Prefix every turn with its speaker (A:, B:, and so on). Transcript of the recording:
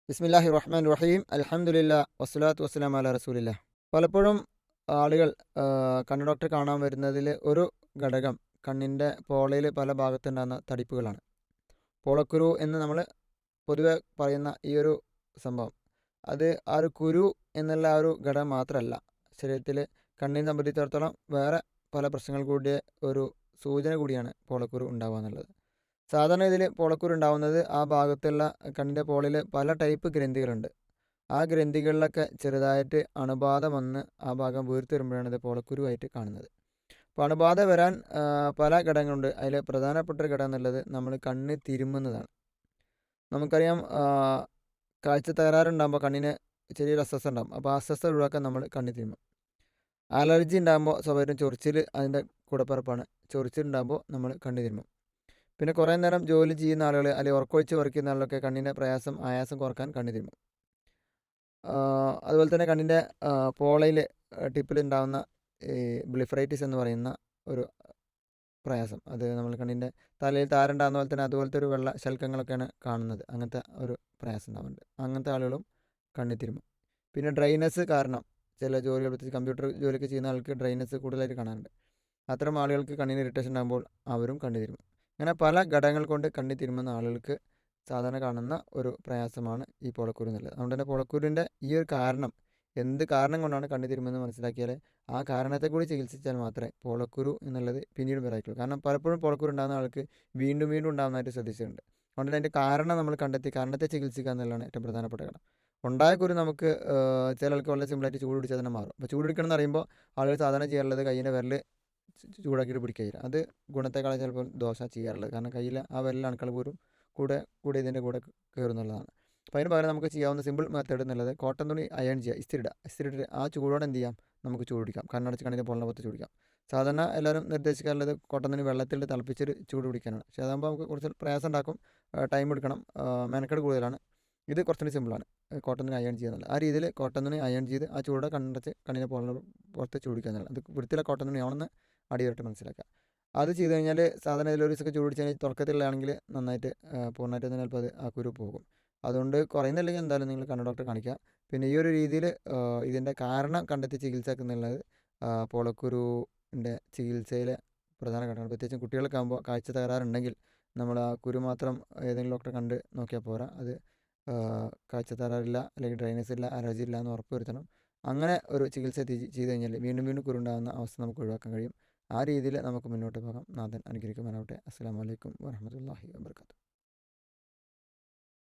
A: ബിസ്മില്ലാഹി റഹ്മാൻ റഹീം അൽഹംദുലില്ലാ വസ്സലാത്തു വസ്സലാം അല റസൂലില്ല. പലപ്പോഴും ആളുകൾ കണ്ണ് ഡോക്ടറെ കാണാൻ വരുന്നതിൽ ഒരു ഘടകം കണ്ണിൻ്റെ പോളയിൽ പല ഭാഗത്തുണ്ടാകുന്ന തടിപ്പുകളാണ്. പോളക്കുരു എന്ന് നമ്മൾ പൊതുവെ പറയുന്ന ഈ ഒരു സംഭവം, അത് ആ ഒരു കുരു എന്നുള്ള ആ ഒരു ഘടകം മാത്രമല്ല, ശരീരത്തിൽ കണ്ണിനെ സംബന്ധിച്ചിടത്തോളം വേറെ പല പ്രശ്നങ്ങൾ കൂടിയ ഒരു സൂചന കൂടിയാണ് പോളക്കുരു ഉണ്ടാവുക എന്നുള്ളത്. സാധാരണ ഇതിൽ പോളക്കുരു ഉണ്ടാവുന്നത് ആ ഭാഗത്തുള്ള കണ്ണിൻ്റെ പോളയിൽ പല ടൈപ്പ് ഗ്രന്ഥികളുണ്ട്. ആ ഗ്രന്ഥികളിലൊക്കെ ചെറുതായിട്ട് അണുബാധ വന്ന് ആ ഭാഗം വീർത്ത് വരുമ്പോഴാണ് ഇത് പോളക്കുരുവായിട്ട് കാണുന്നത്. അപ്പോൾ അണുബാധ വരാൻ പല ഘടകങ്ങളുണ്ട്. അതിൽ പ്രധാനപ്പെട്ട ഒരു ഘടകം എന്നുള്ളത് നമ്മൾ കണ്ണ് തിരുമ്മുന്നതാണ്. നമുക്കറിയാം, കാഴ്ച തകരാറുണ്ടാകുമ്പോൾ കണ്ണിന് ചെറിയൊരു അസ്വസ്ഥത ഉണ്ടാകും. അപ്പോൾ ആ അസ്വസ്ഥത ഒഴിവാക്കാൻ നമ്മൾ കണ്ണ് തിരുമ്മും. അലർജി ഉണ്ടാകുമ്പോൾ സ്വാഭാവികം ചൊറിച്ചിൽ അതിൻ്റെ കൂടപ്പിറപ്പാണ്. ചൊറിച്ചിൽ ഉണ്ടാകുമ്പോൾ നമ്മൾ കണ്ണ് തിരുമ്മും. പിന്നെ കുറേ നേരം ജോലി ചെയ്യുന്ന ആളുകൾ അല്ലെങ്കിൽ ഉറക്കമൊഴിച്ച് വർക്ക് ചെയ്യുന്ന ആളുകളൊക്കെ കണ്ണിൻ്റെ ആയാസം കുറക്കാൻ കണ്ണ് തിരുമ്മും. അതുപോലെ തന്നെ കണ്ണിൻ്റെ പോളയിൽ ടിപ്പിലുണ്ടാകുന്ന ഈ ബ്ലിഫറൈറ്റിസ് എന്ന് പറയുന്ന ഒരു പ്രയാസം, അത് നമ്മൾ കണ്ണിൻ്റെ തലയിൽ താരണ്ടാകുന്ന പോലെ തന്നെ അതുപോലത്തെ ഒരു വെള്ള ശൽക്കങ്ങളൊക്കെയാണ് കാണുന്നത്. അങ്ങനത്തെ ഒരു പ്രയാസം ഉണ്ടാകുന്നുണ്ട്. അങ്ങനത്തെ ആളുകളും കണ്ണിൽ തിരുമ്മും. പിന്നെ ഡ്രൈനസ് കാരണം ചില ജോലികൾ, പ്രത്യേകിച്ച് കമ്പ്യൂട്ടർ ജോലിയൊക്കെ ചെയ്യുന്ന ആൾക്ക് ഡ്രൈനസ് കൂടുതലായിട്ട് കാണാറുണ്ട്. അത്തരം ആളുകൾക്ക് കണ്ണിന് ഇറിറ്റേഷൻ ഉണ്ടാകുമ്പോൾ അവരും കണ്ണ് തിരുമ്മും. അങ്ങനെ പല ഘടകങ്ങൾ കൊണ്ട് കണ്ണിൽ തിരുമുന്ന ആളുകൾക്ക് സാധാരണ കാണുന്ന ഒരു പ്രയാസമാണ് ഈ പോളക്കുരു എന്നുള്ളത്. അതുകൊണ്ട് തന്നെ പോളക്കുരുവിൻ്റെ ഈ ഒരു കാരണം, എന്ത് കാരണം കൊണ്ടാണ് കണ്ണിൽ തിരുമുന്നത് മനസ്സിലാക്കിയാൽ ആ കാരണത്തെ കൂടി ചികിത്സിച്ചാൽ മാത്രമേ പോളക്കുരു എന്നുള്ളത് പിന്നീട് വരായിട്ടുള്ളൂ. കാരണം പലപ്പോഴും പോളക്കുരു ഉണ്ടാകുന്ന ആൾക്ക് വീണ്ടും വീണ്ടും ഉണ്ടാകുന്നതായിട്ട് ശ്രദ്ധിച്ചിട്ടുണ്ട്. അതുകൊണ്ട് തന്നെ അതിൻ്റെ കാരണം നമ്മൾ കണ്ടെത്തി കാരണത്തെ ചികിത്സിക്കുക എന്നുള്ളതാണ് ഏറ്റവും പ്രധാനപ്പെട്ട ഘടകം. ഉണ്ടായ കുരു നമുക്ക് ചില ആൾക്ക് വളരെ സിമ്പിളായിട്ട് ചൂട് പിടിച്ചാൽ തന്നെ മാറും. അപ്പോൾ ചൂട് പിടിക്കണം എന്ന് പറയുമ്പോൾ ആളുകൾ സാധാരണ ചെയ്യാറുള്ളത് കയ്യിൻ്റെ വിരൽ ചൂടാക്കിയിട്ട് പിടിക്കുക. അത് ഗുണത്തെക്കാൾ ചിലപ്പോൾ ദോഷ ചെയ്യാറുള്ളത്. കാരണം കയ്യിൽ ആ വിരൽ അണുക്കൾ പോലും കൂടെ ഇതിൻ്റെ കൂടെ കയറുന്നുള്ളതാണ്. അപ്പോൾ അതിന് പകരം നമുക്ക് ചെയ്യാവുന്ന സിമ്പിൾ മെത്തേഡ് എന്നുള്ളത് കോട്ടൺ തുണി അയൺ ചെയ്യുക, ഇസ്തിരിട്ട് ആ ചൂടോടെ എന്ത് ചെയ്യാം, നമുക്ക് ചൂട് പിടിക്കാം. കണ്ണടച്ച് കണ്ണിൻ്റെ പൊള്ളപ്പത്ത് ചൂട് പിടിക്കാം. സാധാരണ എല്ലാവരും നിർദ്ദേശിക്കാറുള്ളത് കോട്ടൺ തുണി വെള്ളത്തിൽ തിളപ്പിച്ചൊരു ചൂട് പിടിക്കാനാണ്. പക്ഷേ അതാകുമ്പോൾ നമുക്ക് കുറച്ച് പ്രയാസം ഉണ്ടാക്കും, ടൈം എടുക്കണം, മെനക്കെട് കൂടുതലാണ്. ഇത് കുറച്ചുകൂടി സിമ്പിളാണ്, കോട്ടൺ തുണി അയൺ ചെയ്യുക എന്നുള്ളത്. ആ രീതിയിൽ കോട്ടൺ തുണി അയൺ ചെയ്ത് ആ ചൂടോടെ കണ്ണടച്ച് കണ്ണിനെ പുറത്ത് ചൂടിക്കുക എന്നുള്ളത്. അത് വൃത്തിയുള്ള കോട്ടൺ തുണി ആണെന്ന് അടിയോട്ട് മനസ്സിലാക്കുക. അത് ചെയ്ത് കഴിഞ്ഞാൽ സാധാരണ ഇതിൽ ഒരു ദിവസമൊക്കെ ചൂട് പിടിച്ച് കഴിഞ്ഞാൽ തുടക്കത്തിലാണെങ്കിൽ നന്നായിട്ട് പൂർണ്ണമായിട്ട് തന്നെ ചിലപ്പോൾ അത് ആ കുരു പോകും. അതുകൊണ്ട് കുറയുന്നില്ലെങ്കിൽ എന്തായാലും നിങ്ങൾ കണ്ണ് ഡോക്ടറെ കാണിക്കുക. പിന്നെ ഈ ഒരു രീതിയിൽ ഇതിൻ്റെ കാരണം കണ്ടെത്തി ചികിത്സിക്കുന്നുള്ളത് പോളക്കുരുവിൻ്റെ ചികിത്സയിലെ പ്രധാന ഘടകമാണ്. പ്രത്യേകിച്ചും കുട്ടികൾക്ക് ആകുമ്പോൾ കാഴ്ച തകരാറുണ്ടെങ്കിൽ നമ്മൾ ആ കുരു മാത്രം ഏതെങ്കിലും ഡോക്ടറെ കണ്ട് നോക്കിയാൽ പോരാ. അത് കാഴ്ച തകരാറില്ല, അല്ലെങ്കിൽ ഡ്രൈനസ് ഇല്ല, അലർജി ഇല്ല എന്ന് ഉറപ്പ് വരുത്തണം. അങ്ങനെ ഒരു ചികിത്സ ചെയ്ത് കഴിഞ്ഞാൽ വീണ്ടും വീണ്ടും കുരുണ്ടാകുന്ന അവസ്ഥ നമുക്ക് ഒഴിവാക്കാൻ കഴിയും. ആ രീതിയിൽ നമുക്ക് മുന്നോട്ട് പോകാം. നാഥൻ അനുഗ്രഹിക്കുവാനാവട്ടെ. അസ്സലാമു അലൈക്കും വറഹ്മത്തുള്ളാഹി വബറകാതുഹു.